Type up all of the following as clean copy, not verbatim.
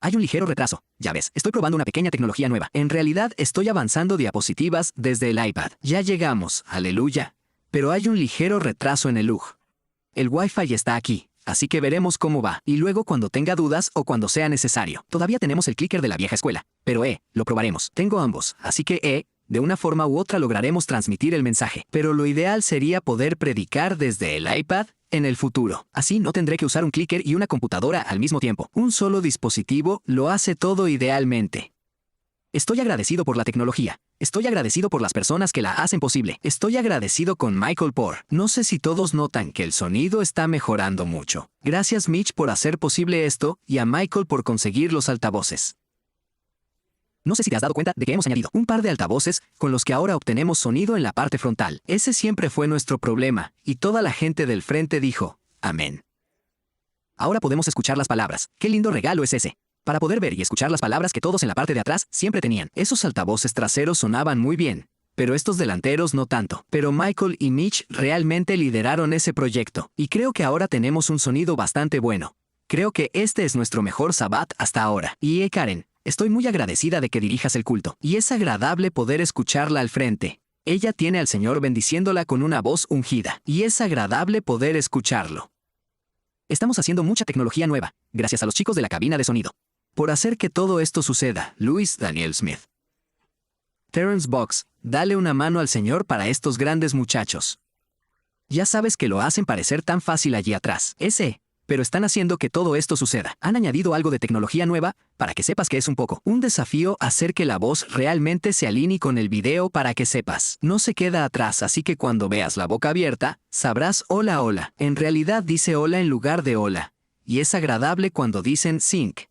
Hay un ligero retraso. Ya ves, estoy probando una pequeña tecnología nueva. En realidad, estoy avanzando diapositivas desde el iPad. Ya llegamos, aleluya. Pero hay un ligero retraso en el UG. El Wi-Fi está aquí, así que veremos cómo va. Y luego cuando tenga dudas o cuando sea necesario. Todavía tenemos el clicker de la vieja escuela. Pero lo probaremos. Tengo ambos, así que de una forma u otra lograremos transmitir el mensaje. Pero lo ideal sería poder predicar desde el iPad en el futuro. Así no tendré que usar un clicker y una computadora al mismo tiempo. Un solo dispositivo lo hace todo idealmente. Estoy agradecido por la tecnología. Estoy agradecido por las personas que la hacen posible. Estoy agradecido con Michael por. No sé si todos notan que el sonido está mejorando mucho. Gracias Mitch por hacer posible esto y a Michael por conseguir los altavoces. No sé si te has dado cuenta de que hemos añadido un par de altavoces con los que ahora obtenemos sonido en la parte frontal. Ese siempre fue nuestro problema, y toda la gente del frente dijo, amén. Ahora podemos escuchar las palabras. ¡Qué lindo regalo es ese! Para poder ver y escuchar las palabras que todos en la parte de atrás siempre tenían. Esos altavoces traseros sonaban muy bien, pero estos delanteros no tanto. Pero Michael y Mitch realmente lideraron ese proyecto, y creo que ahora tenemos un sonido bastante bueno. Creo que este es nuestro mejor Sabbath hasta ahora. Y Karen, estoy muy agradecida de que dirijas el culto, y es agradable poder escucharla al frente. Ella tiene al Señor bendiciéndola con una voz ungida, y es agradable poder escucharlo. Estamos haciendo mucha tecnología nueva, gracias a los chicos de la cabina de sonido. Por hacer que todo esto suceda, Louis Daniel Smith. Terrence Box, dale una mano al Señor para estos grandes muchachos. Ya sabes que lo hacen parecer tan fácil allí atrás. Pero están haciendo que todo esto suceda. Han añadido algo de tecnología nueva, para que sepas que es un poco un desafío hacer que la voz realmente se alinee con el video para que sepas. No se queda atrás, así que cuando veas la boca abierta, sabrás hola hola. En realidad dice hola en lugar de hola. Y es agradable cuando dicen sync.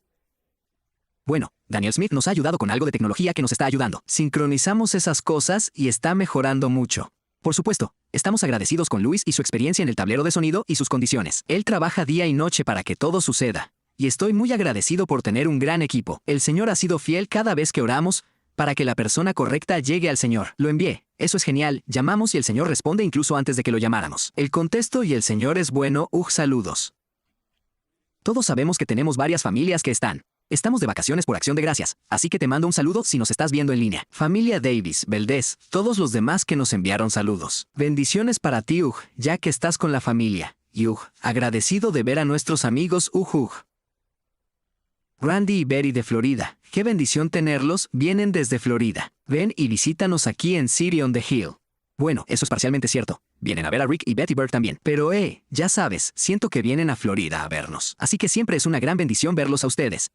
Bueno, Daniel Smith nos ha ayudado con algo de tecnología que nos está ayudando. Sincronizamos esas cosas y está mejorando mucho. Por supuesto, estamos agradecidos con Luis y su experiencia en el tablero de sonido y sus condiciones. Él trabaja día y noche para que todo suceda. Y estoy muy agradecido por tener un gran equipo. El Señor ha sido fiel cada vez que oramos para que la persona correcta llegue al Señor. Lo envié. Eso es genial. Llamamos y el Señor responde incluso antes de que lo llamáramos. El contesto y el Señor es bueno. Saludos. Todos sabemos que tenemos varias familias que Estamos de vacaciones por acción de gracias, así que te mando un saludo si nos estás viendo en línea. Familia Davis, Beldés, todos los demás que nos enviaron saludos. Bendiciones para ti, ya que estás con la familia. Y agradecido de ver a nuestros amigos, Randy y Betty de Florida. Qué bendición tenerlos, vienen desde Florida. Ven y visítanos aquí en City on the Hill. Bueno, eso es parcialmente cierto. Vienen a ver a Rick y Betty Bird también. Pero ya sabes, siento que vienen a Florida a vernos. Así que siempre es una gran bendición verlos a ustedes.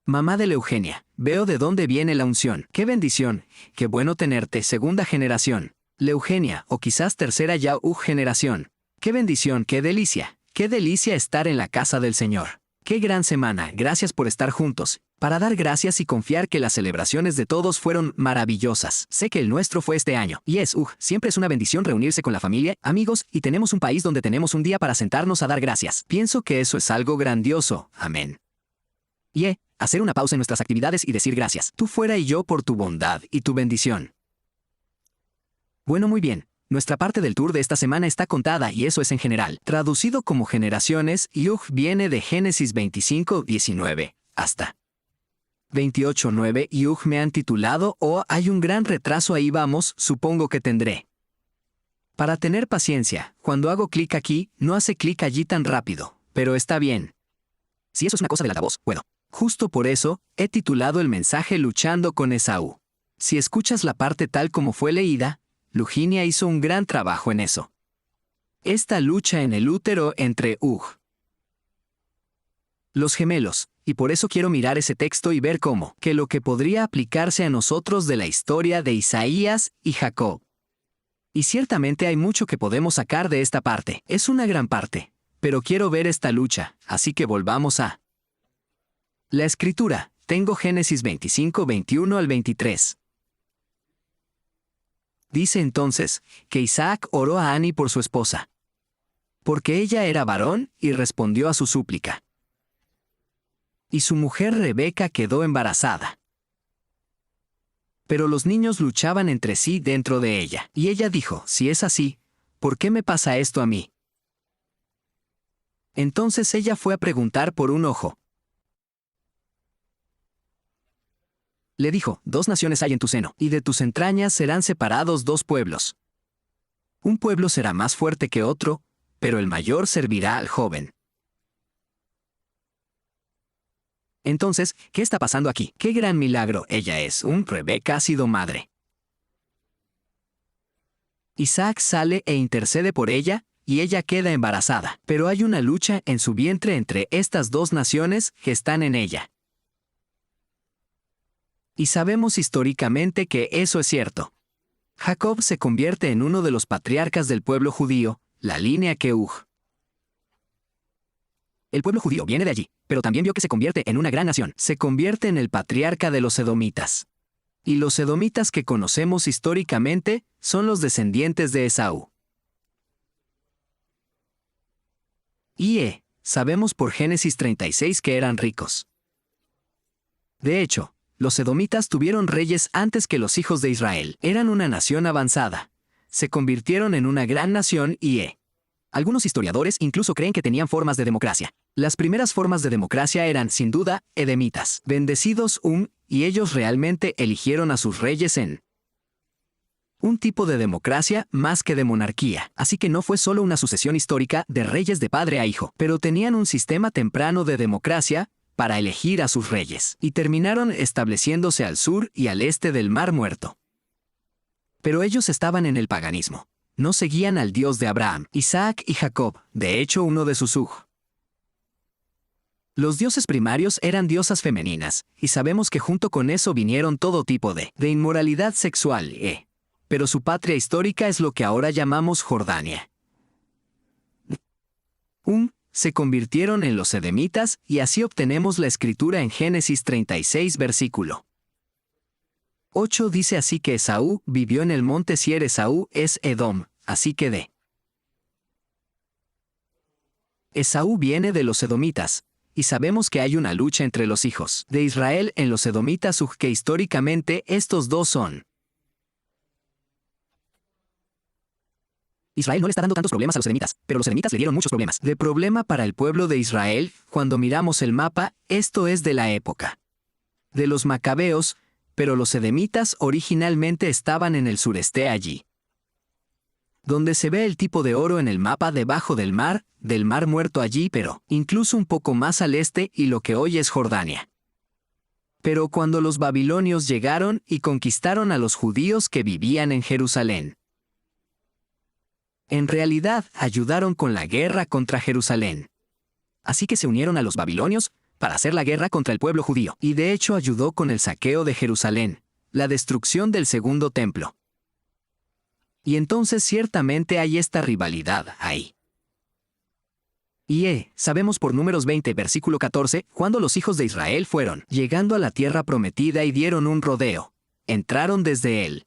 Mamá de Eugenia, veo de dónde viene la unción. ¡Qué bendición! ¡Qué bueno tenerte, segunda generación! Eugenia, o quizás tercera ya generación. ¡Qué bendición! ¡Qué delicia! ¡Qué delicia estar en la casa del Señor! ¡Qué gran semana! Gracias por estar juntos. Para dar gracias y confiar que las celebraciones de todos fueron maravillosas. Sé que el nuestro fue este año. Y siempre es una bendición reunirse con la familia, amigos, y tenemos un país donde tenemos un día para sentarnos a dar gracias. Pienso que eso es algo grandioso. Amén. Y hacer una pausa en nuestras actividades y decir gracias. Tú fuera y yo por tu bondad y tu bendición. Bueno, muy bien. Nuestra parte del tour de esta semana está contada y eso es en general. Traducido como generaciones, viene de Génesis 25:19 hasta 28:9 y me han titulado hay un gran retraso ahí vamos, supongo que tendré. Para tener paciencia, cuando hago clic aquí, no hace clic allí tan rápido, pero está bien. Si eso es una cosa del altavoz, puedo. Justo por eso, he titulado el mensaje Luchando con Esaú. Si escuchas la parte tal como fue leída, Luginia hizo un gran trabajo en eso. Esta lucha en el útero entre los gemelos, y por eso quiero mirar ese texto y ver cómo, que lo que podría aplicarse a nosotros de la historia de Isaías y Jacob. Y ciertamente hay mucho que podemos sacar de esta parte, es una gran parte, pero quiero ver esta lucha, así que volvamos a la escritura. Tengo Génesis 25:21 al 23. Dice entonces, que Isaac oró a Ani por su esposa, porque ella era varón, y respondió a su súplica. Y su mujer Rebeca quedó embarazada. Pero los niños luchaban entre sí dentro de ella, y ella dijo, si es así, ¿por qué me pasa esto a mí? Entonces ella fue a preguntar por un ojo. Le dijo, 2 naciones hay en tu seno, y de tus entrañas serán separados 2 pueblos. Un pueblo será más fuerte que otro, pero el mayor servirá al joven. Entonces, ¿qué está pasando aquí? ¡Qué gran milagro! Ella es Rebeca ha sido madre. Isaac sale e intercede por ella, y ella queda embarazada. Pero hay una lucha en su vientre entre estas 2 naciones que están en ella. Y sabemos históricamente que eso es cierto. Jacob se convierte en uno de los patriarcas del pueblo judío, la línea Keuj. El pueblo judío viene de allí, pero también vio que se convierte en una gran nación. Se convierte en el patriarca de los edomitas. Y los edomitas que conocemos históricamente son los descendientes de Esaú. Sabemos por Génesis 36 que eran ricos. De hecho, los edomitas tuvieron reyes antes que los hijos de Israel. Eran una nación avanzada. Se convirtieron en una gran nación algunos historiadores incluso creen que tenían formas de democracia. Las primeras formas de democracia eran, sin duda, edemitas, bendecidos y ellos realmente eligieron a sus reyes en un tipo de democracia más que de monarquía. Así que no fue solo una sucesión histórica de reyes de padre a hijo, pero tenían un sistema temprano de democracia para elegir a sus reyes, y terminaron estableciéndose al sur y al este del Mar Muerto. Pero ellos estaban en el paganismo. No seguían al Dios de Abraham, Isaac y Jacob, de hecho uno de sus hijos. Los dioses primarios eran diosas femeninas, y sabemos que junto con eso vinieron todo tipo de inmoralidad sexual, pero su patria histórica es lo que ahora llamamos Jordania. Se convirtieron en los edemitas, y así obtenemos la escritura en Génesis 36 versículo 8 dice así que Esaú vivió en el monte Sier. Esaú es Edom, así que de Esaú viene de los edomitas, y sabemos que hay una lucha entre los hijos de Israel en los edomitas, que históricamente estos 2 son. Israel no le está dando tantos problemas a los edomitas, pero los edomitas le dieron muchos problemas. De problema para el pueblo de Israel, cuando miramos el mapa, esto es de la época de los macabeos, pero los edemitas originalmente estaban en el sureste allí, donde se ve el tipo de oro en el mapa debajo del Mar Muerto allí, pero incluso un poco más al este y lo que hoy es Jordania. Pero cuando los babilonios llegaron y conquistaron a los judíos que vivían en Jerusalén, en realidad ayudaron con la guerra contra Jerusalén. Así que se unieron a los babilonios para hacer la guerra contra el pueblo judío, y de hecho ayudó con el saqueo de Jerusalén, la destrucción del segundo templo. Y entonces ciertamente hay esta rivalidad ahí. Y sabemos por Números 20 versículo 14, cuando los hijos de Israel fueron llegando a la tierra prometida y dieron un rodeo, entraron desde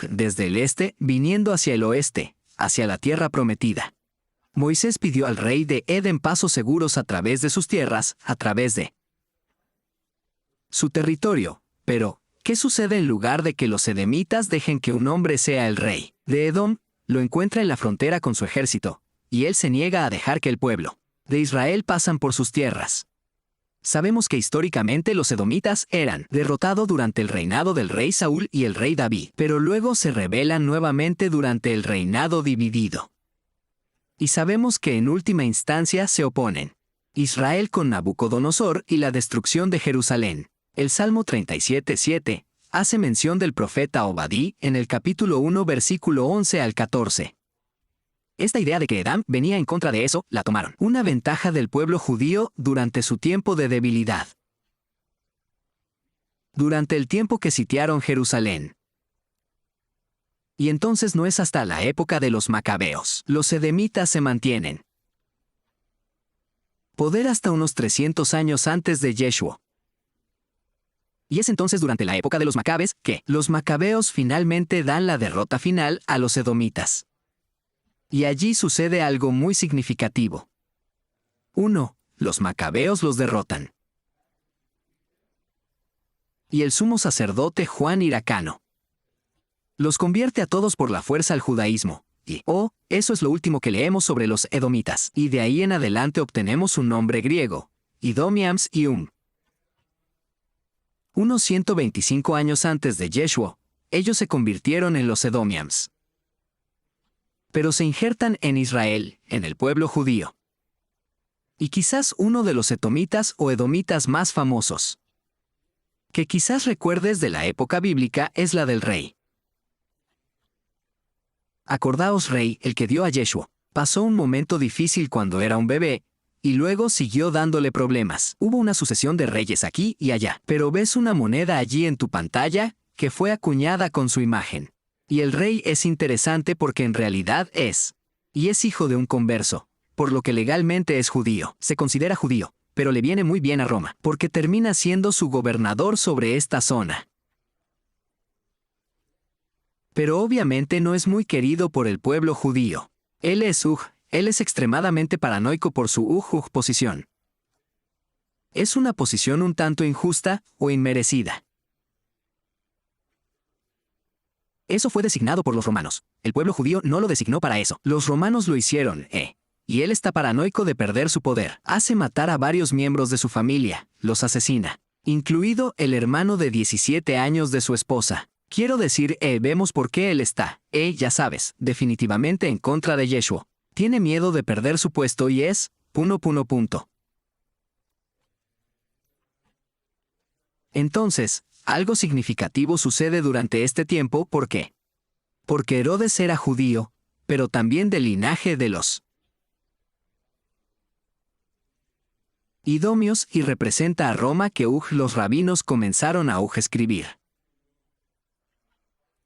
desde el este, viniendo hacia el oeste, hacia la tierra prometida. Moisés pidió al rey de Edom pasos seguros a través de sus tierras, a través de su territorio. Pero, ¿qué sucede en lugar de que los edemitas dejen que un hombre sea el rey de Edom? Lo encuentra en la frontera con su ejército, y él se niega a dejar que el pueblo de Israel pasan por sus tierras. Sabemos que históricamente los edomitas eran derrotados durante el reinado del rey Saúl y el rey David, pero luego se rebelan nuevamente durante el reinado dividido. Y sabemos que en última instancia se oponen Israel con Nabucodonosor y la destrucción de Jerusalén. El Salmo 37:7 hace mención del profeta Obadí en el capítulo 1 versículo 11 al 14. Esta idea de que Edom venía en contra de eso, la tomaron. Una ventaja del pueblo judío durante su tiempo de debilidad. Durante el tiempo que sitiaron Jerusalén. Y entonces no es hasta la época de los macabeos. Los edemitas se mantienen poder hasta unos 300 años antes de Yeshua. Y es entonces durante la época de los macabes que los macabeos finalmente dan la derrota final a los edomitas. Y allí sucede algo muy significativo. 1. Los macabeos los derrotan. Y el sumo sacerdote Juan Hiracano los convierte a todos por la fuerza al judaísmo. Y, eso es lo último que leemos sobre los edomitas. Y de ahí en adelante obtenemos un nombre griego, Idomiams y Unos 125 años antes de Yeshua, ellos se convirtieron en los Edomiams. Pero se injertan en Israel, en el pueblo judío. Y quizás uno de los edomitas o edomitas más famosos, que quizás recuerdes de la época bíblica, es la del rey. Acordaos, rey, el que dio a Yeshua, pasó un momento difícil cuando era un bebé, y luego siguió dándole problemas. Hubo una sucesión de reyes aquí y allá, pero ves una moneda allí en tu pantalla, que fue acuñada con su imagen. Y el rey es interesante porque en realidad es hijo de un converso, por lo que legalmente es judío, se considera judío, pero le viene muy bien a Roma, porque termina siendo su gobernador sobre esta zona. Pero obviamente no es muy querido por el pueblo judío. Él es extremadamente paranoico por su posición. Es una posición un tanto injusta o inmerecida. Eso fue designado por los romanos. El pueblo judío no lo designó para eso. Los romanos lo hicieron, Y él está paranoico de perder su poder. Hace matar a varios miembros de su familia, los asesina, incluido el hermano de 17 años de su esposa. Quiero decir, vemos por qué él está, ya sabes, definitivamente en contra de Yeshua. Tiene miedo de perder su puesto y es... Entonces, algo significativo sucede durante este tiempo, ¿por qué? Porque Herodes era judío, pero también del linaje de los Edomios y representa a Roma que los rabinos comenzaron a escribir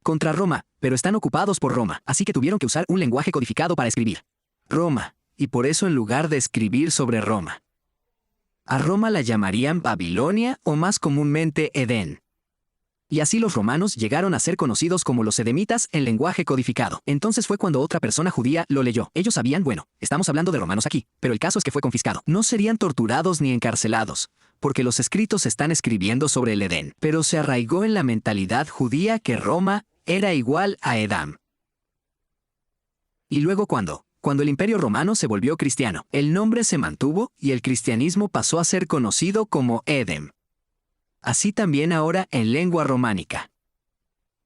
contra Roma, pero están ocupados por Roma, así que tuvieron que usar un lenguaje codificado para escribir Roma, y por eso en lugar de escribir sobre Roma, a Roma la llamarían Babilonia o más comúnmente Edén. Y así los romanos llegaron a ser conocidos como los edemitas en lenguaje codificado. Entonces fue cuando otra persona judía lo leyó. Ellos sabían, bueno, estamos hablando de romanos aquí, pero el caso es que fue confiscado. No serían torturados ni encarcelados, porque los escritos están escribiendo sobre el Edén. Pero se arraigó en la mentalidad judía que Roma era igual a Edam. Y luego cuando el Imperio Romano se volvió cristiano, el nombre se mantuvo y el cristianismo pasó a ser conocido como Edem. Así también ahora en lengua románica.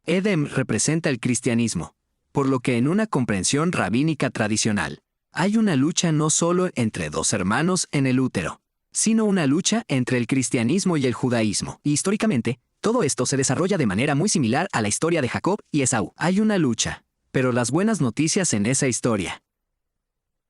Edem representa el cristianismo, por lo que en una comprensión rabínica tradicional, hay una lucha no solo entre dos hermanos en el útero, sino una lucha entre el cristianismo y el judaísmo. Y históricamente, todo esto se desarrolla de manera muy similar a la historia de Jacob y Esaú. Hay una lucha, pero las buenas noticias en esa historia.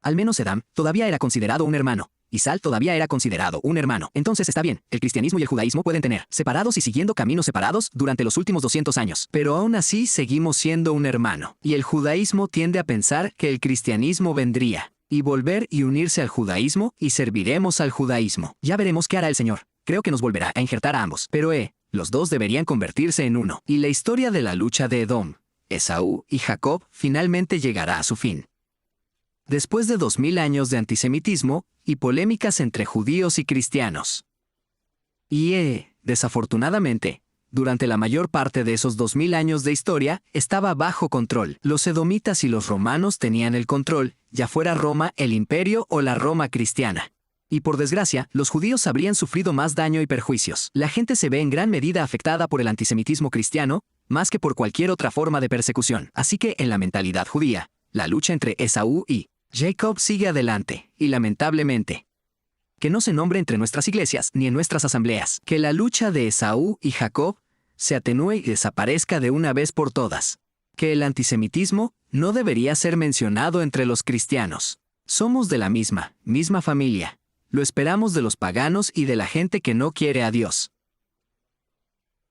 Al menos Edam todavía era considerado un hermano, y Sal todavía era considerado un hermano. Entonces está bien, el cristianismo y el judaísmo pueden tener separados y siguiendo caminos separados durante los últimos 200 años. Pero aún así seguimos siendo un hermano. Y el judaísmo tiende a pensar que el cristianismo vendría y volver y unirse al judaísmo y serviremos al judaísmo. Ya veremos qué hará el Señor. Creo que nos volverá a injertar a ambos. Pero los dos deberían convertirse en uno. Y la historia de la lucha de Edom, Esaú y Jacob finalmente llegará a su fin. Después de 2000 años de antisemitismo y polémicas entre judíos y cristianos. Y desafortunadamente, durante la mayor parte de esos 2000 años de historia, estaba bajo control. Los edomitas y los romanos tenían el control, ya fuera Roma, el imperio o la Roma cristiana. Y por desgracia, los judíos habrían sufrido más daño y perjuicios. La gente se ve en gran medida afectada por el antisemitismo cristiano, más que por cualquier otra forma de persecución. Así que en la mentalidad judía, la lucha entre Esaú y Jacob sigue adelante, y lamentablemente, que no se nombre entre nuestras iglesias ni en nuestras asambleas, que la lucha de Esaú y Jacob se atenúe y desaparezca de una vez por todas, que el antisemitismo no debería ser mencionado entre los cristianos. Somos de la misma familia. Lo esperamos de los paganos y de la gente que no quiere a Dios.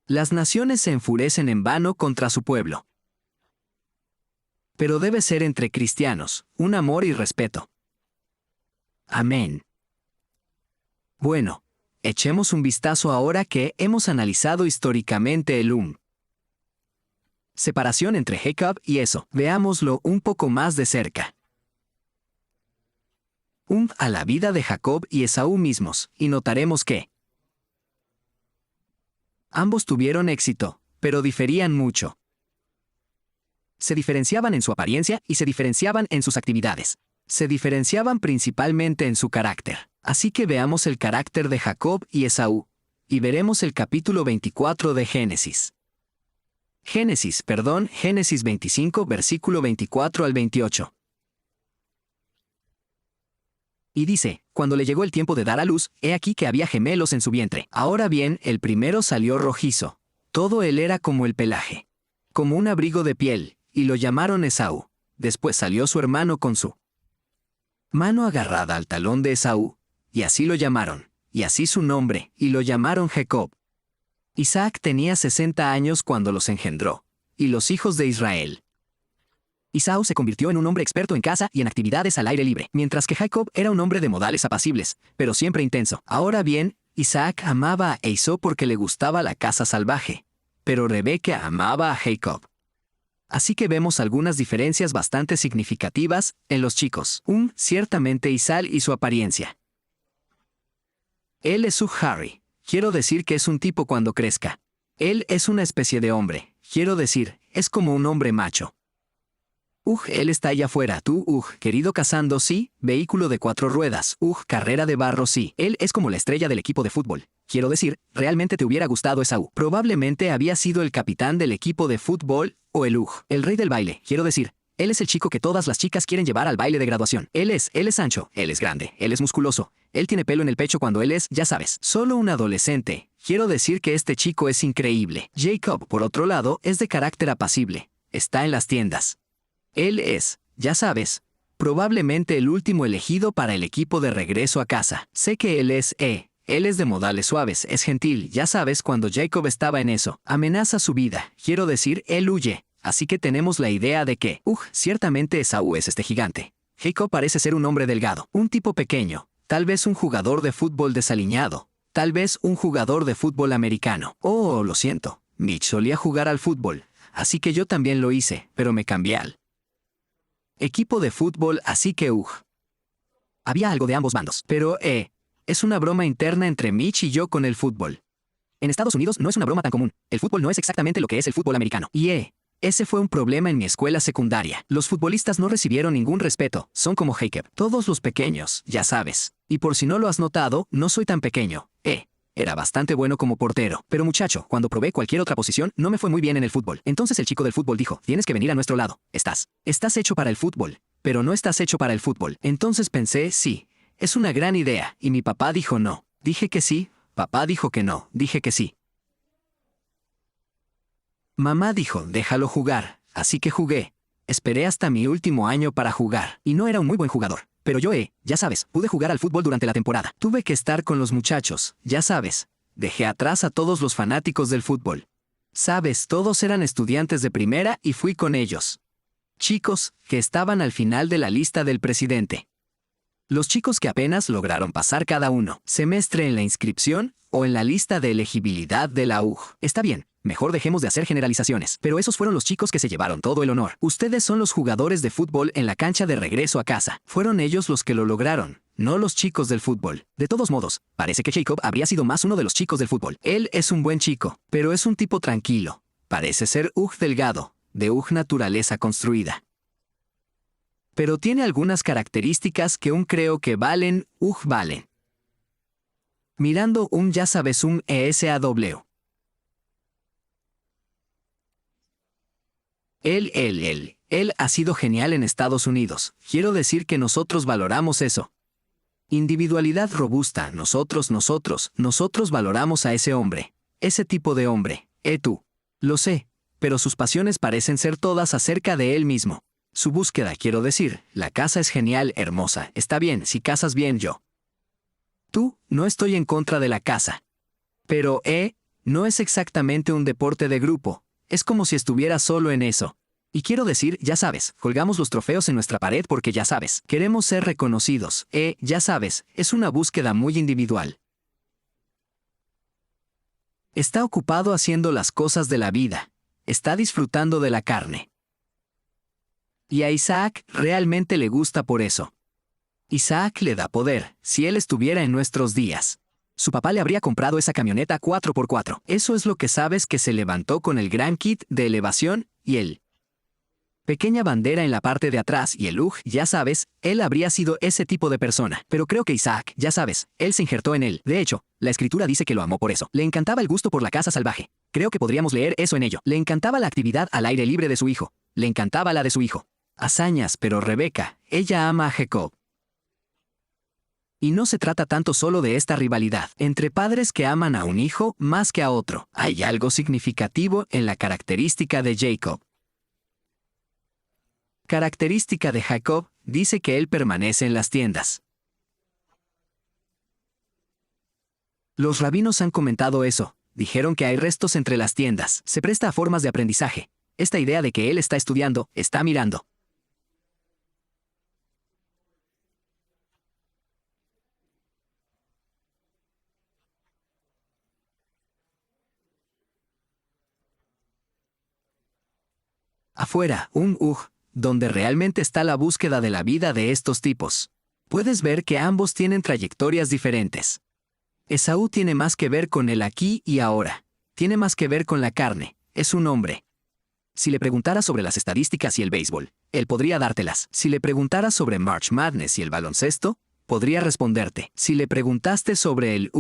Las naciones se enfurecen en vano contra su pueblo. Pero debe ser entre cristianos, un amor y respeto. Amén. Bueno, echemos un vistazo ahora que hemos analizado históricamente el separación entre Jacob y Esau. Veámoslo un poco más de cerca. A la vida de Jacob y Esaú mismos, y notaremos que ambos tuvieron éxito, pero diferían mucho. Se diferenciaban en su apariencia y se diferenciaban en sus actividades. Se diferenciaban principalmente en su carácter. Así que veamos el carácter de Jacob y Esaú, y veremos el capítulo 24 de Génesis. Génesis 25, versículo 24 al 28. Y dice, cuando le llegó el tiempo de dar a luz, he aquí que había gemelos en su vientre. Ahora bien, el primero salió rojizo. Todo él era como el pelaje, como un abrigo de piel, y lo llamaron Esaú. Después salió su hermano con su mano agarrada al talón de Esaú, y así lo llamaron, y así su nombre, y lo llamaron Jacob. Isaac tenía 60 años cuando los engendró, y los hijos de Israel. Esaú se convirtió en un hombre experto en caza y en actividades al aire libre, mientras que Jacob era un hombre de modales apacibles, pero siempre intenso. Ahora bien, Isaac amaba a Esaú porque le gustaba la caza salvaje, pero Rebeca amaba a Jacob. Así que vemos algunas diferencias bastante significativas en los chicos. Ciertamente Isaac y su apariencia. Él es su Harry. Quiero decir que es un tipo cuando crezca. Él es una especie de hombre. Quiero decir, es como un hombre macho. Él está allá afuera. Tú, querido cazando, sí. Vehículo de 4 ruedas. Carrera de barro, sí. Él es como la estrella del equipo de fútbol. Quiero decir, realmente te hubiera gustado Esaú. Probablemente había sido el capitán del equipo de fútbol o el rey del baile. Quiero decir, él es el chico que todas las chicas quieren llevar al baile de graduación. Él es ancho, él es grande, él es musculoso. Él tiene pelo en el pecho cuando él es, ya sabes, solo un adolescente. Quiero decir que este chico es increíble. Jacob, por otro lado, es de carácter apacible. Está en las tiendas. Él es, ya sabes, probablemente el último elegido para el equipo de regreso a casa. Sé que él es de modales suaves, es gentil, ya sabes, cuando Jacob estaba en eso. Amenaza su vida, quiero decir, él huye. Así que tenemos la idea de que, ciertamente Esaú es este gigante. Jacob parece ser un hombre delgado, un tipo pequeño, tal vez un jugador de fútbol desaliñado, tal vez un jugador de fútbol americano. Lo siento, Mitch solía jugar al fútbol, así que yo también lo hice, pero me cambié al equipo de fútbol, así que había algo de ambos bandos, pero es una broma interna entre Mitch y yo con el fútbol. En Estados Unidos no es una broma tan común. El fútbol no es exactamente lo que es el fútbol americano. Y ese fue un problema en mi escuela secundaria. Los futbolistas no recibieron ningún respeto. Son como Jacob. Todos los pequeños, ya sabes. Y por si no lo has notado, no soy tan pequeño. Era bastante bueno como portero. Pero muchacho, cuando probé cualquier otra posición, no me fue muy bien en el fútbol. Entonces el chico del fútbol dijo, tienes que venir a nuestro lado. Estás hecho para el fútbol, pero no estás hecho para el fútbol. Entonces pensé, sí, es una gran idea. Y mi papá dijo no. Dije que sí. Papá dijo que no. Dije que sí. Mamá dijo, déjalo jugar. Así que jugué. Esperé hasta mi último año para jugar. Y no era un muy buen jugador. Pero yo ya sabes, pude jugar al fútbol durante la temporada. Tuve que estar con los muchachos, ya sabes. Dejé atrás a todos los fanáticos del fútbol. Sabes, todos eran estudiantes de primera y fui con ellos. Chicos que estaban al final de la lista del presidente. Los chicos que apenas lograron pasar cada semestre en la inscripción o en la lista de elegibilidad de la UJ. Está bien. Mejor dejemos de hacer generalizaciones. Pero esos fueron los chicos que se llevaron todo el honor. Ustedes son los jugadores de fútbol en la cancha de regreso a casa. Fueron ellos los que lo lograron, no los chicos del fútbol. De todos modos, parece que Jacob habría sido más uno de los chicos del fútbol. Él es un buen chico, pero es un tipo tranquilo. Parece ser delgado, de naturaleza construida. Pero tiene algunas características que creo que valen, valen. Mirando ya sabes ESAW. Él ha sido genial en Estados Unidos. Quiero decir que nosotros valoramos eso. Individualidad robusta. Nosotros valoramos a ese hombre. Ese tipo de hombre. Tú. Lo sé. Pero sus pasiones parecen ser todas acerca de él mismo. Su búsqueda, quiero decir, la casa es genial, hermosa. Está bien, si casas bien yo. No estoy en contra de la casa. Pero, no es exactamente un deporte de grupo. Es como si estuviera solo en eso. Y quiero decir, ya sabes, colgamos los trofeos en nuestra pared porque ya sabes, queremos ser reconocidos. Ya sabes, es una búsqueda muy individual. Está ocupado haciendo las cosas de la vida. Está disfrutando de la carne. Y a Isaac realmente le gusta por eso. Isaac le da poder, si él estuviera en nuestros días. Su papá le habría comprado esa camioneta 4x4. Eso es lo que sabes que se levantó con el gran kit de elevación y el Pequeña bandera en la parte de atrás y el ya sabes, él habría sido ese tipo de persona. Pero creo que Isaac, ya sabes, él se injertó en él. De hecho, la escritura dice que lo amó por eso. Le encantaba el gusto por la caza salvaje. Creo que podríamos leer eso en ello. Le encantaba la actividad al aire libre de su hijo. Le encantaba la de su hijo. Hazañas, pero Rebeca, ella ama a Jacob. Y no se trata tanto solo de esta rivalidad entre padres que aman a un hijo más que a otro. Hay algo significativo en la característica de Jacob. Característica de Jacob, dice que él permanece en las tiendas. Los rabinos han comentado eso. Dijeron que hay restos entre las tiendas. Se presta a formas de aprendizaje. Esta idea de que él está estudiando, está mirando. Afuera, un donde realmente está la búsqueda de la vida de estos tipos. Puedes ver que ambos tienen trayectorias diferentes. Esaú tiene más que ver con el aquí y ahora. Tiene más que ver con la carne. Es un hombre. Si le preguntaras sobre las estadísticas y el béisbol, él podría dártelas. Si le preguntaras sobre March Madness y el baloncesto, podría responderte. Si le preguntaste sobre el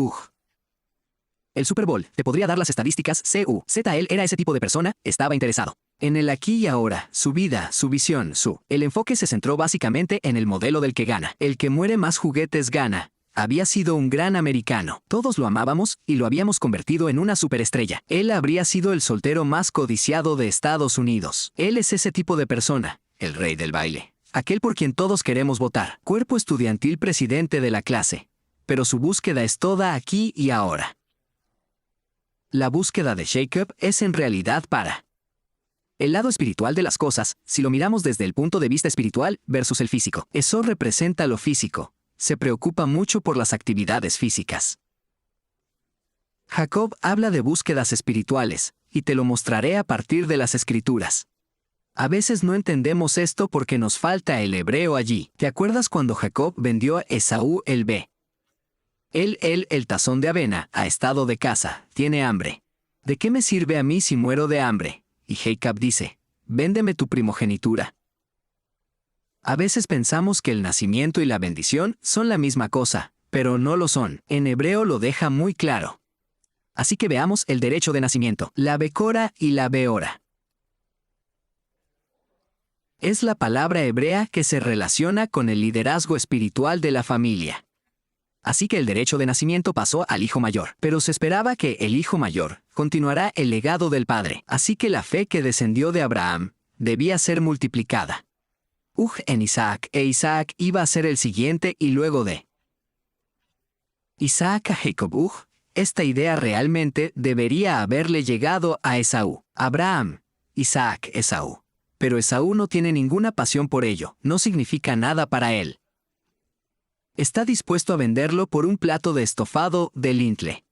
Super Bowl, te podría dar las estadísticas CUZ. Él era ese tipo de persona, estaba interesado en el aquí y ahora, su vida, su visión, El enfoque se centró básicamente en el modelo del que gana. El que muere más juguetes gana. Había sido un gran americano. Todos lo amábamos y lo habíamos convertido en una superestrella. Él habría sido el soltero más codiciado de Estados Unidos. Él es ese tipo de persona, el rey del baile. Aquel por quien todos queremos votar. Cuerpo estudiantil presidente de la clase. Pero su búsqueda es toda aquí y ahora. La búsqueda de Jacob es en realidad para el lado espiritual de las cosas, si lo miramos desde el punto de vista espiritual versus el físico. Eso representa lo físico. Se preocupa mucho por las actividades físicas. Jacob habla de búsquedas espirituales, y te lo mostraré a partir de las escrituras. A veces no entendemos esto porque nos falta el hebreo allí. ¿Te acuerdas cuando Jacob vendió a Esaú el tazón de avena, ha estado de caza, tiene hambre? ¿De qué me sirve a mí si muero de hambre? Y Jacob dice, véndeme tu primogenitura. A veces pensamos que el nacimiento y la bendición son la misma cosa, pero no lo son. En hebreo lo deja muy claro. Así que veamos el derecho de nacimiento, la becora y la beora. Es la palabra hebrea que se relaciona con el liderazgo espiritual de la familia. Así que el derecho de nacimiento pasó al hijo mayor, pero se esperaba que el hijo mayor continuará el legado del padre. Así que la fe que descendió de Abraham debía ser multiplicada. En Isaac, e Isaac iba a ser el siguiente y luego de Isaac a Jacob. Esta idea realmente debería haberle llegado a Esaú. Abraham, Isaac, Esaú. Pero Esaú no tiene ninguna pasión por ello, no significa nada para él. Está dispuesto a venderlo por un plato de estofado de lintle.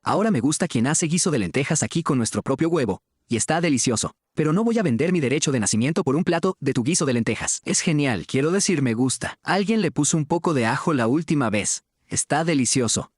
Ahora me gusta quien hace guiso de lentejas aquí con nuestro propio huevo, y está delicioso. Pero no voy a vender mi derecho de nacimiento por un plato de tu guiso de lentejas. Es genial, quiero decir me gusta. Alguien le puso un poco de ajo la última vez. Está delicioso.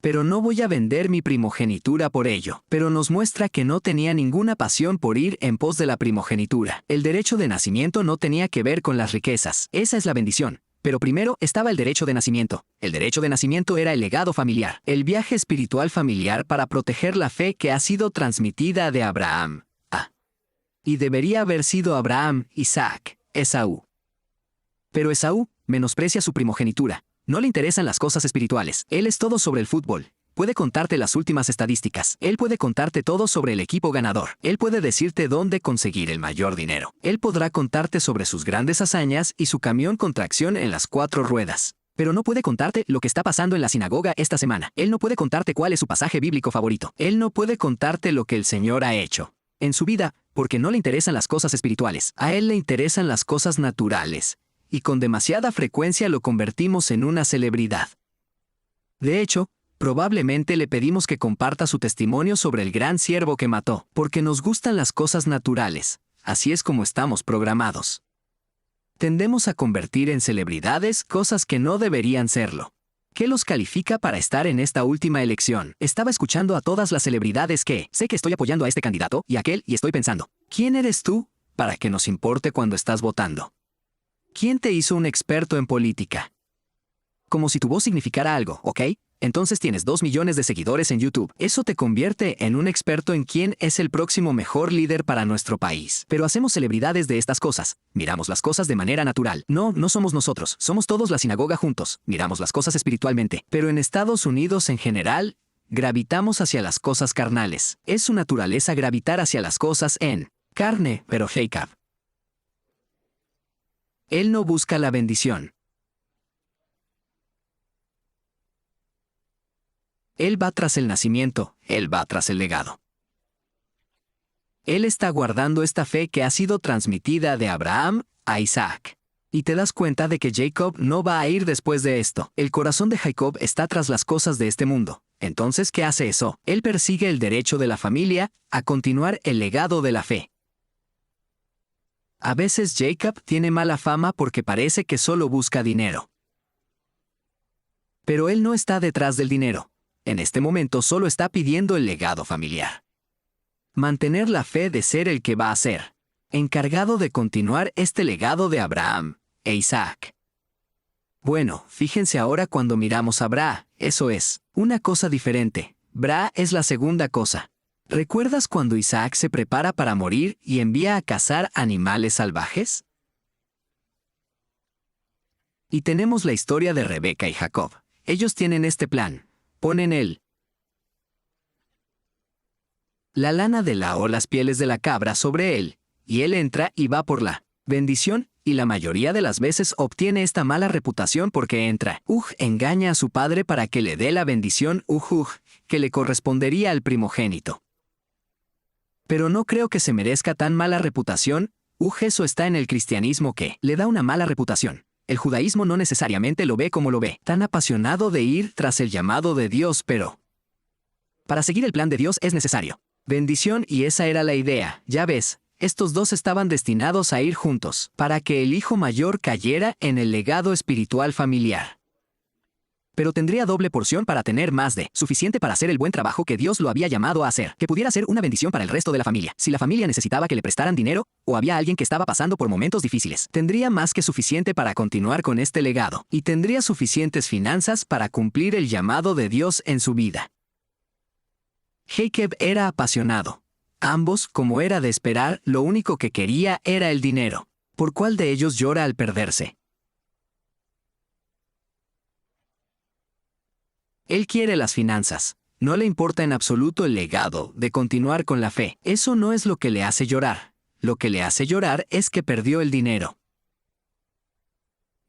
Pero no voy a vender mi primogenitura por ello. Pero nos muestra que no tenía ninguna pasión por ir en pos de la primogenitura. El derecho de nacimiento no tenía que ver con las riquezas. Esa es la bendición. Pero primero estaba el derecho de nacimiento. El derecho de nacimiento era el legado familiar, el viaje espiritual familiar para proteger la fe que ha sido transmitida de Abraham. Y debería haber sido Abraham, Isaac, Esaú. Pero Esaú menosprecia su primogenitura. No le interesan las cosas espirituales. Él es todo sobre el fútbol. Puede contarte las últimas estadísticas. Él puede contarte todo sobre el equipo ganador. Él puede decirte dónde conseguir el mayor dinero. Él podrá contarte sobre sus grandes hazañas y su camión con tracción en las 4 ruedas. Pero no puede contarte lo que está pasando en la sinagoga esta semana. Él no puede contarte cuál es su pasaje bíblico favorito. Él no puede contarte lo que el Señor ha hecho en su vida, porque no le interesan las cosas espirituales. A él le interesan las cosas naturales. Y con demasiada frecuencia lo convertimos en una celebridad. De hecho, probablemente le pedimos que comparta su testimonio sobre el gran siervo que mató, porque nos gustan las cosas naturales. Así es como estamos programados. Tendemos a convertir en celebridades cosas que no deberían serlo. ¿Qué los califica para estar en esta última elección? Estaba escuchando a todas las celebridades que sé que estoy apoyando a este candidato y a aquel y estoy pensando, ¿quién eres tú para que nos importe cuando estás votando. ¿Quién te hizo un experto en política? Como si tu voz significara algo, ¿ok? Entonces tienes 2 millones de seguidores en YouTube. Eso te convierte en un experto en quién es el próximo mejor líder para nuestro país. Pero hacemos celebridades de estas cosas. Miramos las cosas de manera natural. No somos nosotros. Somos todos la sinagoga juntos. Miramos las cosas espiritualmente. Pero en Estados Unidos en general, gravitamos hacia las cosas carnales. Es su naturaleza gravitar hacia las cosas en carne, pero Jacob. Él no busca la bendición. Él va tras el nacimiento, él va tras el legado. Él está guardando esta fe que ha sido transmitida de Abraham a Isaac. Y te das cuenta de que Jacob no va a ir después de esto. El corazón de Jacob está tras las cosas de este mundo. Entonces, ¿qué hace eso? Él persigue el derecho de la familia a continuar el legado de la fe. A veces Jacob tiene mala fama porque parece que solo busca dinero. Pero él no está detrás del dinero. En este momento solo está pidiendo el legado familiar. Mantener la fe de ser el que va a ser, encargado de continuar este legado de Abraham e Isaac. Bueno, fíjense ahora cuando miramos a Bra, eso es, una cosa diferente. Bra es la segunda cosa. ¿Recuerdas cuando Isaac se prepara para morir y envía a cazar animales salvajes? Y tenemos la historia de Rebeca y Jacob. Ellos tienen este plan. Ponen la lana de la o las pieles de la cabra sobre él, y él entra y va por la bendición, y la mayoría de las veces obtiene esta mala reputación porque entra. Engaña a su padre para que le dé la bendición, que le correspondería al primogénito. Pero no creo que se merezca tan mala reputación, eso está en el cristianismo que le da una mala reputación. El judaísmo no necesariamente lo ve como lo ve, tan apasionado de ir tras el llamado de Dios, pero para seguir el plan de Dios es necesario bendición y esa era la idea, ya ves, estos dos estaban destinados a ir juntos, para que el hijo mayor cayera en el legado espiritual familiar. Pero tendría doble porción para tener más de suficiente para hacer el buen trabajo que Dios lo había llamado a hacer, que pudiera ser una bendición para el resto de la familia. Si la familia necesitaba que le prestaran dinero, o había alguien que estaba pasando por momentos difíciles, tendría más que suficiente para continuar con este legado, y tendría suficientes finanzas para cumplir el llamado de Dios en su vida. Jacob era apasionado. Ambos, como era de esperar, lo único que quería era el dinero. ¿Por cuál de ellos llora al perderse? Él quiere las finanzas. No le importa en absoluto el legado de continuar con la fe. Eso no es lo que le hace llorar. Lo que le hace llorar es que perdió el dinero.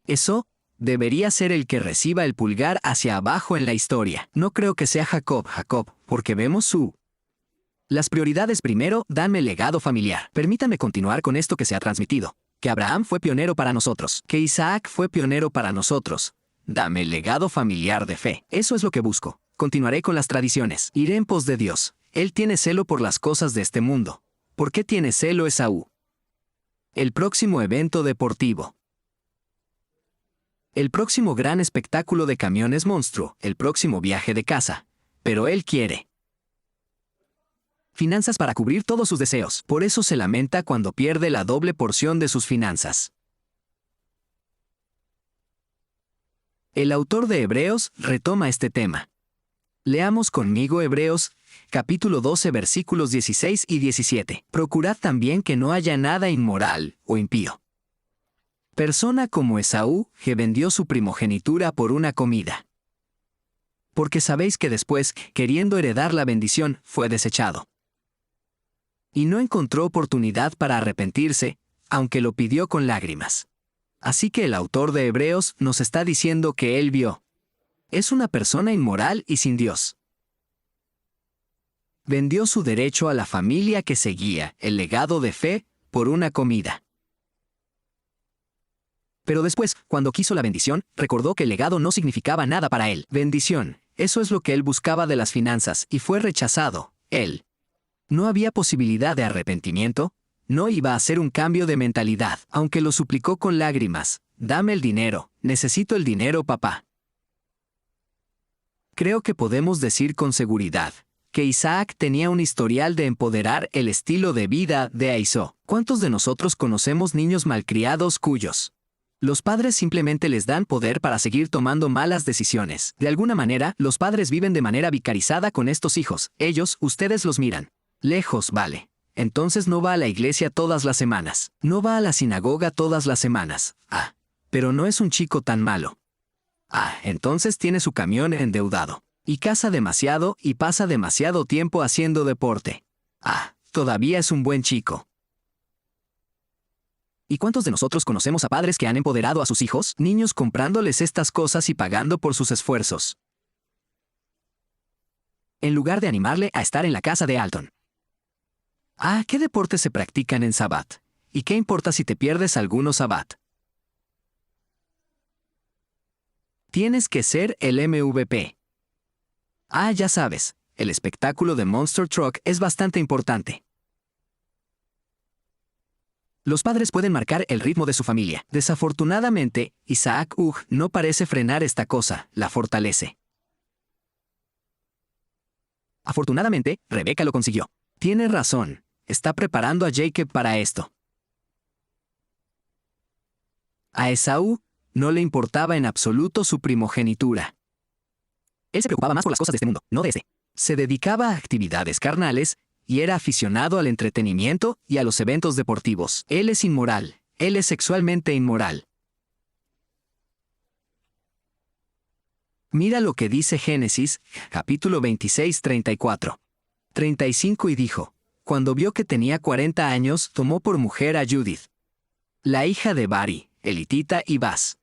Eso debería ser el que reciba el pulgar hacia abajo en la historia. No creo que sea Jacob, porque vemos las prioridades primero, dame el legado familiar. Permítame continuar con esto que se ha transmitido. Que Abraham fue pionero para nosotros. Que Isaac fue pionero para nosotros. Dame el legado familiar de fe. Eso es lo que busco. Continuaré con las tradiciones. Iré en pos de Dios. Él tiene celo por las cosas de este mundo. ¿Por qué tiene celo Esaú? El próximo evento deportivo. El próximo gran espectáculo de camiones monstruo. El próximo viaje de casa. Pero él quiere finanzas para cubrir todos sus deseos. Por eso se lamenta cuando pierde la doble porción de sus finanzas. El autor de Hebreos retoma este tema. Leamos conmigo Hebreos, capítulo 12, versículos 16 y 17. Procurad también que no haya nada inmoral o impío. Persona como Esaú, que vendió su primogenitura por una comida. Porque sabéis que después, queriendo heredar la bendición, fue desechado. Y no encontró oportunidad para arrepentirse, aunque lo pidió con lágrimas. Así que el autor de Hebreos nos está diciendo que él vio. Es una persona inmoral y sin Dios. Vendió su derecho a la familia que seguía el legado de fe por una comida. Pero después, cuando quiso la bendición, recordó que el legado no significaba nada para él. Bendición, eso es lo que él buscaba de las finanzas y fue rechazado. Él. No había posibilidad de arrepentimiento. No iba a hacer un cambio de mentalidad, aunque lo suplicó con lágrimas. Dame el dinero, necesito el dinero, papá. Creo que podemos decir con seguridad, que Isaac tenía un historial de empoderar el estilo de vida de Esaú. ¿Cuántos de nosotros conocemos niños malcriados cuyos los padres simplemente les dan poder para seguir tomando malas decisiones? De alguna manera, los padres viven de manera vicarizada con estos hijos. Ellos, ustedes los miran. Lejos, vale. Entonces no va a la iglesia todas las semanas. No va a la sinagoga todas las semanas. Ah, pero no es un chico tan malo. Ah, entonces tiene su camión endeudado. Y caza demasiado y pasa demasiado tiempo haciendo deporte. Ah, todavía es un buen chico. ¿Y cuántos de nosotros conocemos a padres que han empoderado a sus hijos, niños comprándoles estas cosas y pagando por sus esfuerzos, en lugar de animarle a estar en la casa de Alton? Ah, ¿qué deportes se practican en Sabbat? ¿Y qué importa si te pierdes algunos Sabbat? Tienes que ser el MVP. Ah, ya sabes, el espectáculo de Monster Truck es bastante importante. Los padres pueden marcar el ritmo de su familia. Desafortunadamente, Isaac no parece frenar esta cosa, la fortalece. Afortunadamente, Rebeca lo consiguió. Tiene razón, está preparando a Jacob para esto. A Esaú no le importaba en absoluto su primogenitura. Él se preocupaba más por las cosas de este mundo, no de este. Se dedicaba a actividades carnales y era aficionado al entretenimiento y a los eventos deportivos. Él es inmoral, él es sexualmente inmoral. Mira lo que dice Génesis, capítulo 26, 34. 35 y dijo, cuando vio que tenía 40 años, tomó por mujer a Judith, la hija de Bari, elitita, y Bas,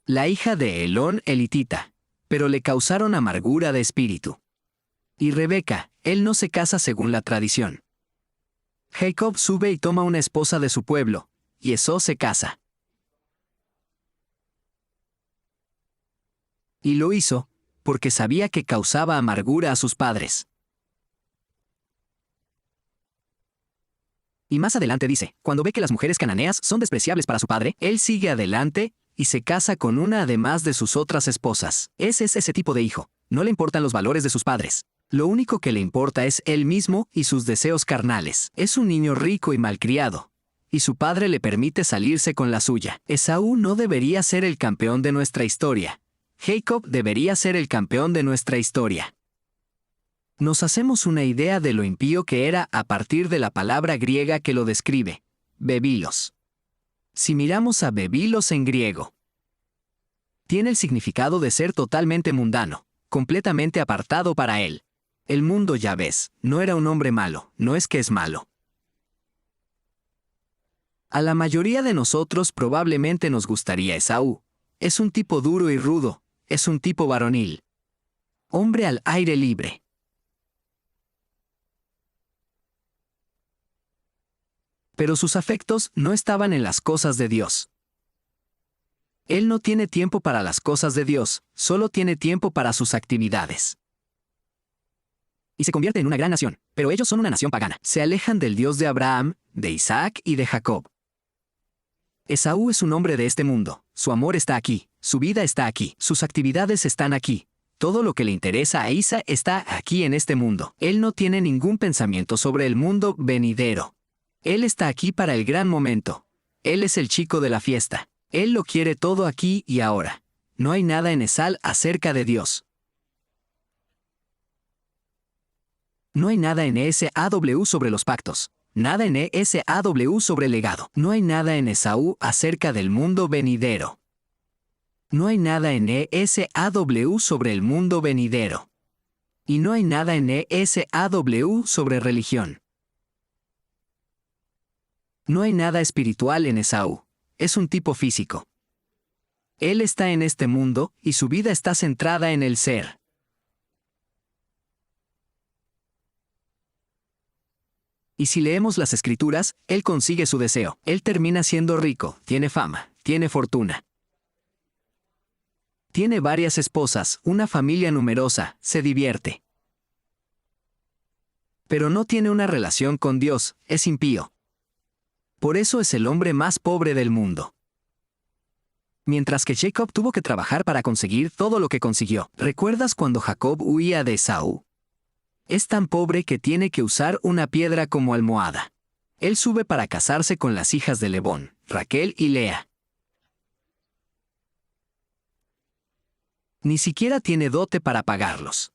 la hija de Elón, elitita, pero le causaron amargura de espíritu. Y Rebeca, él no se casa según la tradición. Jacob sube y toma una esposa de su pueblo, y Esau se casa. Y lo hizo, porque sabía que causaba amargura a sus padres. Y más adelante dice, cuando ve que las mujeres cananeas son despreciables para su padre, él sigue adelante y se casa con una además de sus otras esposas. Ese es ese tipo de hijo. No le importan los valores de sus padres. Lo único que le importa es él mismo y sus deseos carnales. Es un niño rico y malcriado, y su padre le permite salirse con la suya. Esaú no debería ser el campeón de nuestra historia. Jacob debería ser el campeón de nuestra historia. Nos hacemos una idea de lo impío que era a partir de la palabra griega que lo describe, bebilos. Si miramos a bebilos en griego, tiene el significado de ser totalmente mundano, completamente apartado para él. El mundo, ya ves, no era un hombre malo, no es que es malo. A la mayoría de nosotros probablemente nos gustaría Esaú. Es un tipo duro y rudo, es un tipo varonil. Hombre al aire libre. Pero sus afectos no estaban en las cosas de Dios. Él no tiene tiempo para las cosas de Dios, solo tiene tiempo para sus actividades. Y se convierte en una gran nación, pero ellos son una nación pagana. Se alejan del Dios de Abraham, de Isaac y de Jacob. Esaú es un hombre de este mundo, su amor está aquí, su vida está aquí, sus actividades están aquí. Todo lo que le interesa a Isa está aquí en este mundo. Él no tiene ningún pensamiento sobre el mundo venidero. Él está aquí para el gran momento. Él es el chico de la fiesta. Él lo quiere todo aquí y ahora. No hay nada en Esau acerca de Dios. No hay nada en Esaú sobre los pactos. Nada en Esaú sobre el legado. No hay nada en Esaú acerca del mundo venidero. No hay nada en Esaú sobre el mundo venidero. Y no hay nada en Esaú sobre religión. No hay nada espiritual en Esaú. Es un tipo físico. Él está en este mundo y su vida está centrada en el ser. Y si leemos las Escrituras, él consigue su deseo. Él termina siendo rico, tiene fama, tiene fortuna. Tiene varias esposas, una familia numerosa, se divierte. Pero no tiene una relación con Dios, es impío. Por eso es el hombre más pobre del mundo. Mientras que Jacob tuvo que trabajar para conseguir todo lo que consiguió. ¿Recuerdas cuando Jacob huía de Esaú? Es tan pobre que tiene que usar una piedra como almohada. Él sube para casarse con las hijas de Lebón, Raquel y Lea. Ni siquiera tiene dote para pagarlos.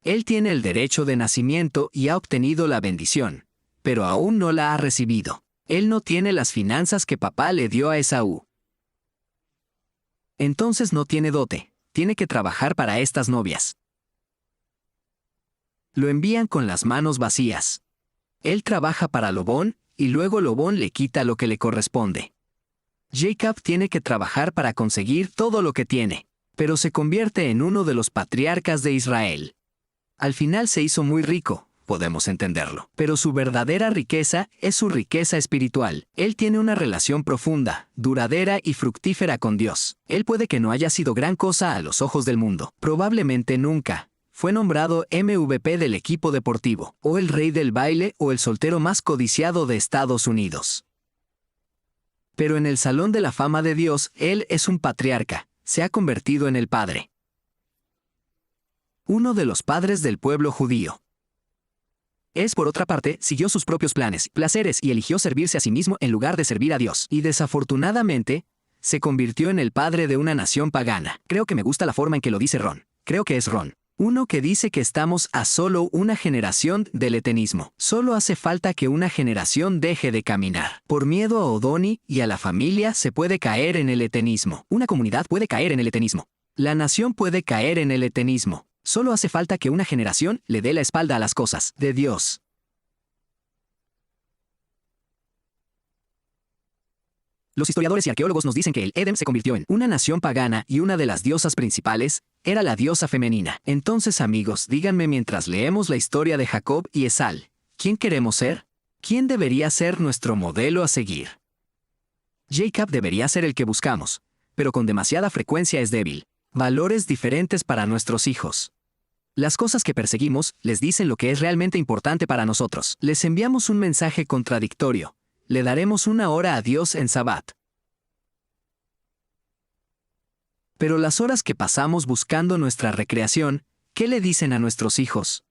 Él tiene el derecho de nacimiento y ha obtenido la bendición, pero aún no la ha recibido. Él no tiene las finanzas que papá le dio a Esaú. Entonces no tiene dote, tiene que trabajar para estas novias. Lo envían con las manos vacías. Él trabaja para Lobón, y luego Lobón le quita lo que le corresponde. Jacob tiene que trabajar para conseguir todo lo que tiene, pero se convierte en uno de los patriarcas de Israel. Al final se hizo muy rico, podemos entenderlo, pero su verdadera riqueza es su riqueza espiritual. Él tiene una relación profunda, duradera y fructífera con Dios. Él puede que no haya sido gran cosa a los ojos del mundo, probablemente nunca. Fue nombrado MVP del equipo deportivo, o el rey del baile o el soltero más codiciado de Estados Unidos. Pero en el Salón de la Fama de Dios, él es un patriarca, se ha convertido en el padre. Uno de los padres del pueblo judío. Por otra parte, siguió sus propios planes, placeres y eligió servirse a sí mismo en lugar de servir a Dios. Y desafortunadamente, se convirtió en el padre de una nación pagana. Creo que me gusta la forma en que lo dice Ron. Creo que es Ron. Uno que dice que estamos a solo una generación del hetenismo. Solo hace falta que una generación deje de caminar. Por miedo a Odoni y a la familia se puede caer en el hetenismo. Una comunidad puede caer en el hetenismo. La nación puede caer en el hetenismo. Solo hace falta que una generación le dé la espalda a las cosas de Dios. Los historiadores y arqueólogos nos dicen que el Edom se convirtió en una nación pagana y una de las diosas principales era la diosa femenina. Entonces, amigos, díganme mientras leemos la historia de Jacob y Esaú, ¿quién queremos ser? ¿Quién debería ser nuestro modelo a seguir? Jacob debería ser el que buscamos, pero con demasiada frecuencia es débil. Valores diferentes para nuestros hijos. Las cosas que perseguimos les dicen lo que es realmente importante para nosotros. Les enviamos un mensaje contradictorio. Le daremos una hora a Dios en Sabbat. Pero las horas que pasamos buscando nuestra recreación, ¿qué le dicen a nuestros hijos?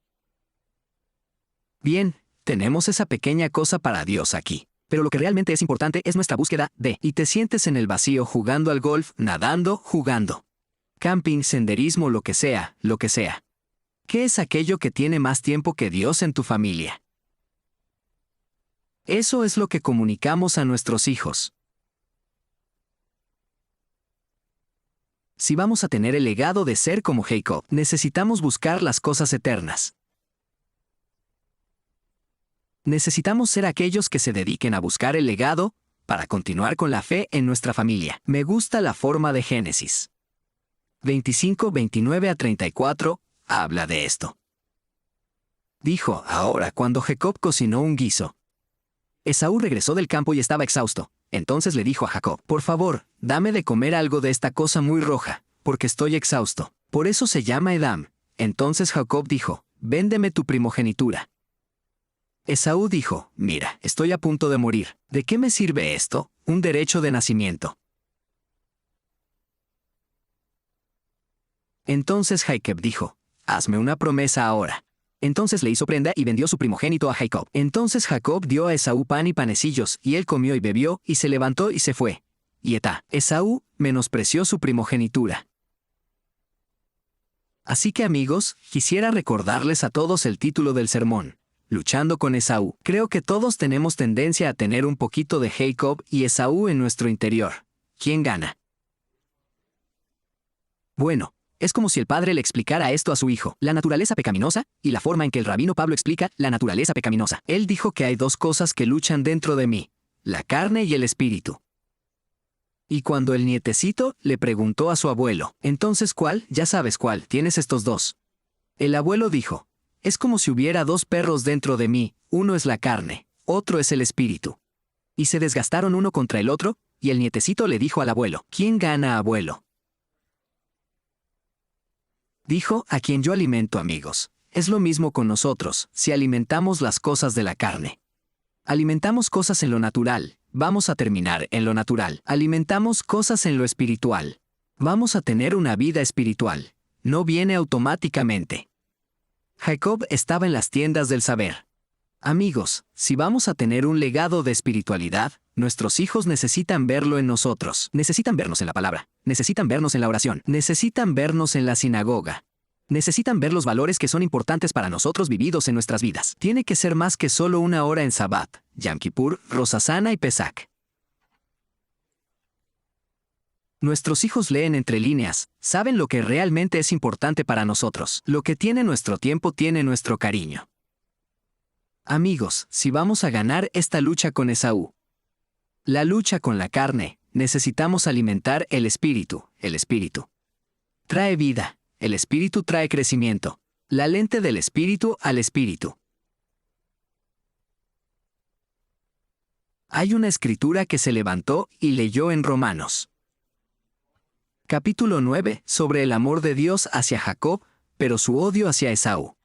Bien, tenemos esa pequeña cosa para Dios aquí. Pero lo que realmente es importante es nuestra búsqueda de, y te sientes en el vacío jugando al golf, nadando, jugando. Camping, senderismo, lo que sea, lo que sea. ¿Qué es aquello que tiene más tiempo que Dios en tu familia? Eso es lo que comunicamos a nuestros hijos. Si vamos a tener el legado de ser como Jacob, necesitamos buscar las cosas eternas. Necesitamos ser aquellos que se dediquen a buscar el legado para continuar con la fe en nuestra familia. Me gusta la forma de Génesis 25, 29 a 34, habla de esto. Dijo, ahora cuando Jacob cocinó un guiso, Esaú regresó del campo y estaba exhausto. Entonces le dijo a Jacob, por favor, dame de comer algo de esta cosa muy roja, porque estoy exhausto. Por eso se llama Edam. Entonces Jacob dijo, véndeme tu primogenitura. Esaú dijo, mira, estoy a punto de morir. ¿De qué me sirve esto? Un derecho de nacimiento. Entonces Jacob dijo, hazme una promesa ahora. Entonces le hizo prenda y vendió su primogénito a Jacob. Entonces Jacob dio a Esaú pan y panecillos, y él comió y bebió, y se levantó y se fue. Y Esaú menospreció su primogenitura. Así que amigos, quisiera recordarles a todos el título del sermón, Luchando con Esaú. Creo que todos tenemos tendencia a tener un poquito de Jacob y Esaú en nuestro interior. ¿Quién gana? Bueno, es como si el padre le explicara esto a su hijo, la naturaleza pecaminosa, y la forma en que el rabino Pablo explica la naturaleza pecaminosa. Él dijo que hay dos cosas que luchan dentro de mí, la carne y el espíritu. Y cuando el nietecito le preguntó a su abuelo, entonces ¿cuál? Ya sabes cuál, tienes estos dos. El abuelo dijo, es como si hubiera dos perros dentro de mí, uno es la carne, otro es el espíritu. Y se desgastaron uno contra el otro, y el nietecito le dijo al abuelo, ¿quién gana, abuelo? Dijo, a quien yo alimento, amigos. Es lo mismo con nosotros, si alimentamos las cosas de la carne. Alimentamos cosas en lo natural, vamos a terminar en lo natural. Alimentamos cosas en lo espiritual. Vamos a tener una vida espiritual. No viene automáticamente. Jacob estaba en las tiendas del saber. Amigos, si vamos a tener un legado de espiritualidad, nuestros hijos necesitan verlo en nosotros. Necesitan vernos en la palabra. Necesitan vernos en la oración. Necesitan vernos en la sinagoga. Necesitan ver los valores que son importantes para nosotros vividos en nuestras vidas. Tiene que ser más que solo una hora en Sabbat, Yom Kippur, Rosh Hashanah y Pesach. Nuestros hijos leen entre líneas, saben lo que realmente es importante para nosotros. Lo que tiene nuestro tiempo tiene nuestro cariño. Amigos, si vamos a ganar esta lucha con Esaú, la lucha con la carne, necesitamos alimentar el espíritu. El espíritu trae vida. El espíritu trae crecimiento. La lente del espíritu al espíritu. Hay una escritura que se levantó y leyó en Romanos. Capítulo 9, sobre el amor de Dios hacia Jacob, pero su odio hacia Esaú.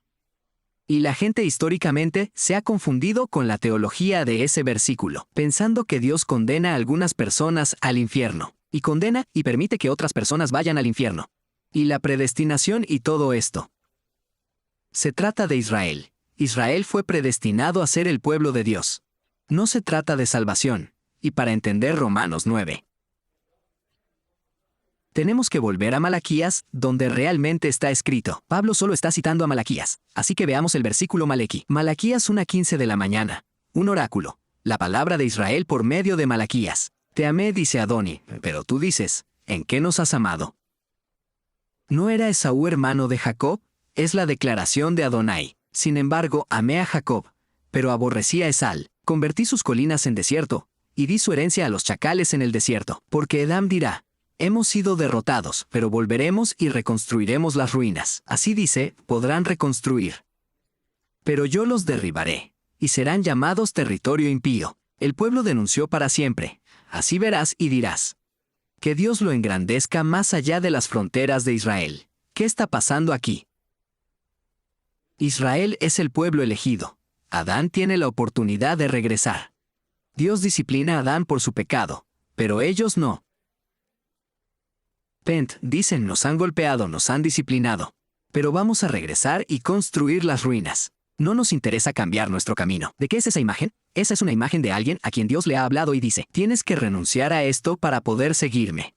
Y la gente históricamente se ha confundido con la teología de ese versículo, pensando que Dios condena a algunas personas al infierno, y condena y permite que otras personas vayan al infierno. Y la predestinación y todo esto. Se trata de Israel. Israel fue predestinado a ser el pueblo de Dios. No se trata de salvación. Y para entender Romanos 9, tenemos que volver a Malaquías, donde realmente está escrito. Pablo solo está citando a Malaquías, así que veamos el versículo Malequí. Malaquías 1:15 de la mañana. Un oráculo. La palabra de Israel por medio de Malaquías. Te amé, dice Adoni, pero tú dices, ¿en qué nos has amado? ¿No era Esaú hermano de Jacob? Es la declaración de Adonai. Sin embargo, amé a Jacob, pero aborrecí a Esau. Convertí sus colinas en desierto, y di su herencia a los chacales en el desierto. Porque Edam dirá, hemos sido derrotados, pero volveremos y reconstruiremos las ruinas. Así dice, podrán reconstruir. Pero yo los derribaré, y serán llamados territorio impío. El pueblo denunció para siempre. Así verás y dirás. Que Dios lo engrandezca más allá de las fronteras de Israel. ¿Qué está pasando aquí? Israel es el pueblo elegido. Adán tiene la oportunidad de regresar. Dios disciplina a Adán por su pecado, pero ellos no. Pent, dicen, nos han golpeado, nos han disciplinado. Pero vamos a regresar y construir las ruinas. No nos interesa cambiar nuestro camino. ¿De qué es esa imagen? Esa es una imagen de alguien a quien Dios le ha hablado y dice, tienes que renunciar a esto para poder seguirme.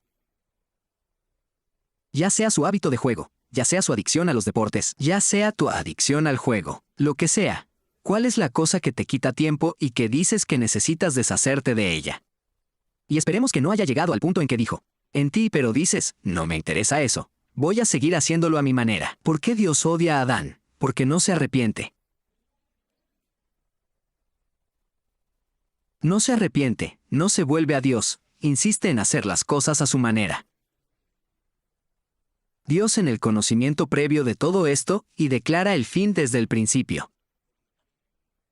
Ya sea su hábito de juego, ya sea su adicción a los deportes, ya sea tu adicción al juego, lo que sea. ¿Cuál es la cosa que te quita tiempo y que dices que necesitas deshacerte de ella? Y esperemos que no haya llegado al punto en que dijo, en ti, pero dices, no me interesa eso. Voy a seguir haciéndolo a mi manera. ¿Por qué Dios odia a Adán? Porque no se arrepiente. No se arrepiente, no se vuelve a Dios, insiste en hacer las cosas a su manera. Dios en el conocimiento previo de todo esto y declara el fin desde el principio.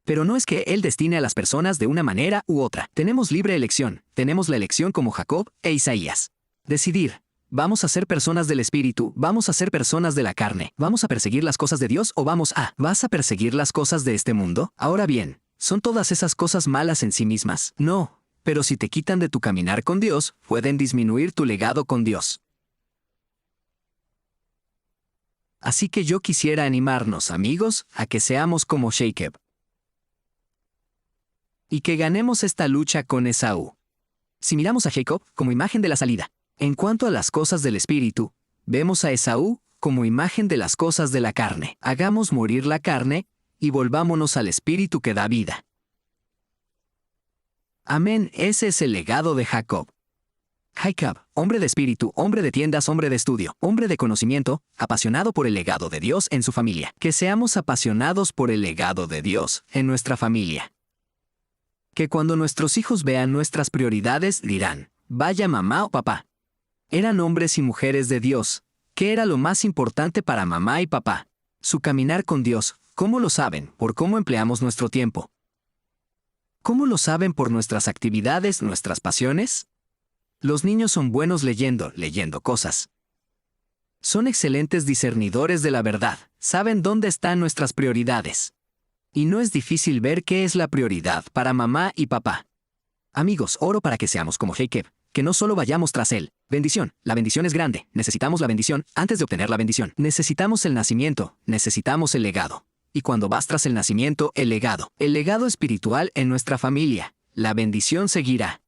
Pero no es que Él destine a las personas de una manera u otra. Tenemos libre elección, tenemos la elección como Jacob e Isaías. Decidir, ¿vamos a ser personas del espíritu? ¿Vamos a ser personas de la carne? ¿Vamos a perseguir las cosas de Dios o vas a perseguir las cosas de este mundo? Ahora bien, ¿son todas esas cosas malas en sí mismas? No, pero si te quitan de tu caminar con Dios, pueden disminuir tu legado con Dios. Así que yo quisiera animarnos, amigos, a que seamos como Jacob. Y que ganemos esta lucha con Esaú. Si miramos a Jacob como imagen de la salida, en cuanto a las cosas del espíritu, vemos a Esaú como imagen de las cosas de la carne. Hagamos morir la carne y volvámonos al espíritu que da vida. Amén, ese es el legado de Jacob. Jacob, hombre de espíritu, hombre de tiendas, hombre de estudio, hombre de conocimiento, apasionado por el legado de Dios en su familia. Que seamos apasionados por el legado de Dios en nuestra familia. Que cuando nuestros hijos vean nuestras prioridades dirán, vaya mamá o papá. Eran hombres y mujeres de Dios. ¿Qué era lo más importante para mamá y papá? Su caminar con Dios. ¿Cómo lo saben? Por cómo empleamos nuestro tiempo. ¿Cómo lo saben? Por nuestras actividades, nuestras pasiones. Los niños son buenos leyendo cosas. Son excelentes discernidores de la verdad. Saben dónde están nuestras prioridades. Y no es difícil ver qué es la prioridad para mamá y papá. Amigos, oro para que seamos como Jacob, que no solo vayamos tras él, Bendición. La bendición es grande. Necesitamos la bendición antes de obtener la bendición. Necesitamos el nacimiento. Necesitamos el legado. Y cuando vas tras el nacimiento, el legado. El legado espiritual en nuestra familia. La bendición seguirá.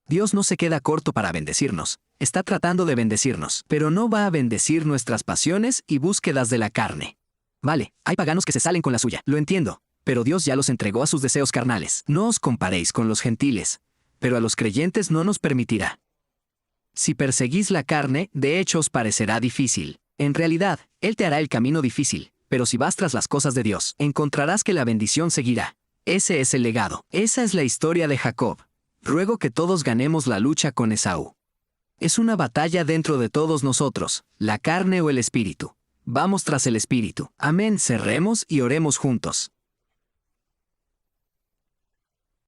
Dios no se queda corto para bendecirnos. Está tratando de bendecirnos, pero no va a bendecir nuestras pasiones y búsquedas de la carne. Vale, hay paganos que se salen con la suya, lo entiendo, pero Dios ya los entregó a sus deseos carnales. No os comparéis con los gentiles, pero a los creyentes no nos permitirá. Si perseguís la carne, de hecho os parecerá difícil. En realidad, Él te hará el camino difícil, pero si vas tras las cosas de Dios, encontrarás que la bendición seguirá. Ese es el legado. Esa es la historia de Jacob. Ruego que todos ganemos la lucha con Esaú. Es una batalla dentro de todos nosotros, la carne o el espíritu. Vamos tras el espíritu. Amén. Cerremos y oremos juntos.